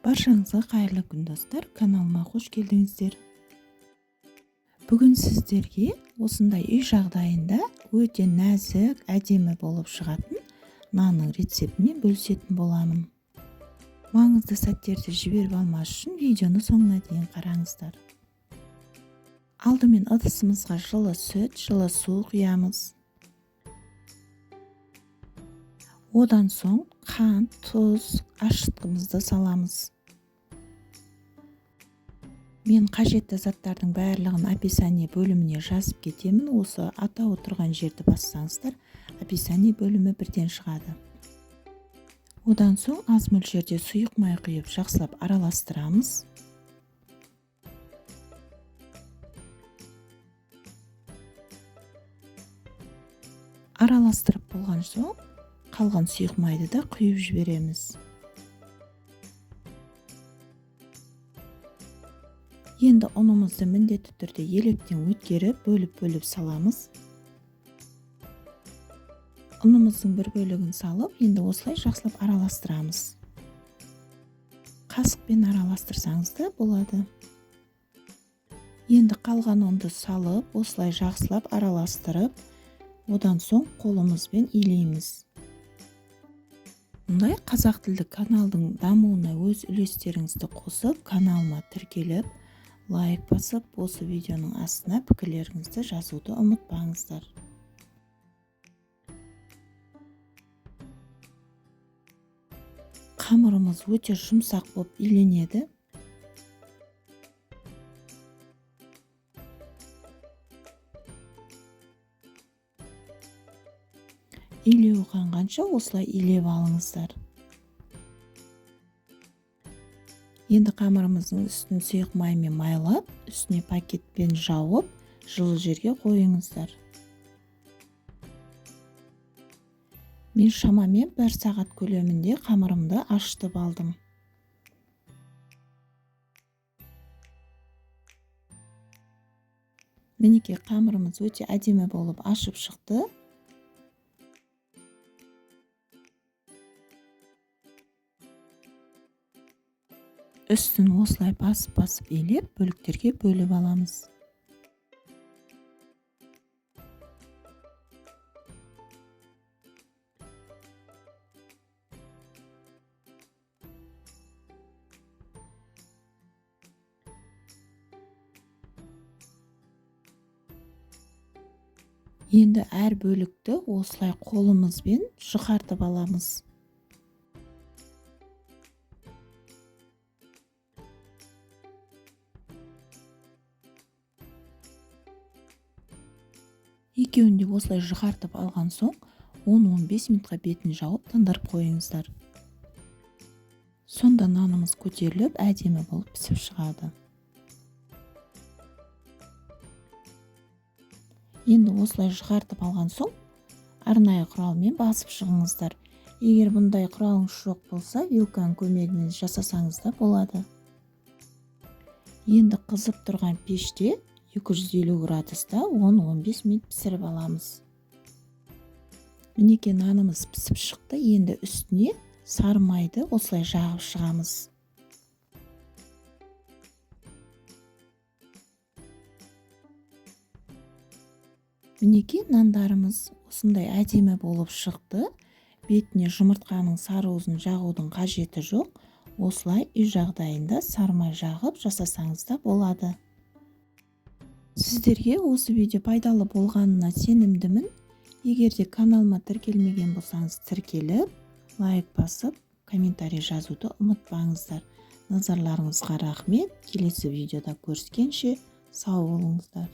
Баршаңызға қайырлы күн достар, каналыма қош келдіңіздер. Бүгін сіздерге осындай үй жағдайында өте нәзік, әдемі болып шығатын нанның рецептімен бөлісетін боламын. Маңызды сәттерді жіберіп алмас үшін видеоны соңына дейін қараңыздар. Алдымен ыдысымызға жылы сүт, жылы су құямыз. Одан соң қант, тұз, ашытқымызды саламыз. Мен қажетті заттардың барлығын описание бөліміне жазып кетемін. Осы атауы тұрған жерді бассаңыздар, описание бөлімі бірден шығады. Одан соң аз мөлшерде сұйық май құйып жақсылап араластырамыз. Араластырып болған соң қалған сұйық майды да құйып жібереміз. Енді ұнымызды міндетті түрде електен өткеріп, бөліп саламыз. Ұнымыздың бір бөлігін салып, енді осылай жақсылап араластырамыз. Қасықпен араластырсаңыз да болады. Енді қалған ұнды салып, осылай жақсылап араластырып, одан соң қолымызбен илейміз. Мұндай қазақ тілді каналдың дамуына өз үлестеріңізді қосып, каналыма тіркеліп, лайк басып, осы видеоның астына пікірлеріңізді жазуды ұмытпаңыздар. Қамырымыз өте жұмсақ болып иленеді. Илеуі қанғанша осылай илеп алыңыздар. Енді қамырымыздың үстін сұйық маймен майлап, үстіне пакетпен жауып, жылы жерге қойыңыздар. Мен шамамен 1 сағат көлемінде қамырымды ашытып алдым. Мінекей қамырымыз өте әдемі болып ашып шықты. Үстін осылай басып илеп, бөліктерге бөліп аламыз. Енді әр бөлікті осылай қолымызбен жұқартып аламыз. Екеуін де осылай жұқартып алған соң 10-15 минутқа бетін жауып тындырып қойыңыздар. Сонда нанымыз көтеріліп, әдемі болып пісіп шығады. Енді осылай жұқартып алған соң арнайы құралмен басып шығыңыздар. Егер бұндай құралыңыз жоқ болса, вилканың көмегімен жасасаңыз да болады. Енді қызып тұрған пеште 250 градуста 10-15 минут пісіріп аламыз. Мінекей нанымыз пісіп шықты. Енді үстіне сары майды осылай жағып шығамыз. Мінекей нандарымыз осындай әдемі болып шықты. Бетіне жұмыртқаның сарыуызын жағудың қажеті жоқ. Осылай үй жағдайында сары май жағып жасасаңыз да болады. Сіздерге осы видео пайдалы болғанына сенімдімін. Егер де каналыма тіркелмеген болсаңыз, тіркеліп, лайк басып, комментарий жазуды ұмытпаңыздар. Назарларыңызға рахмет. Келесі видеода көріскенше сау болыңыздар.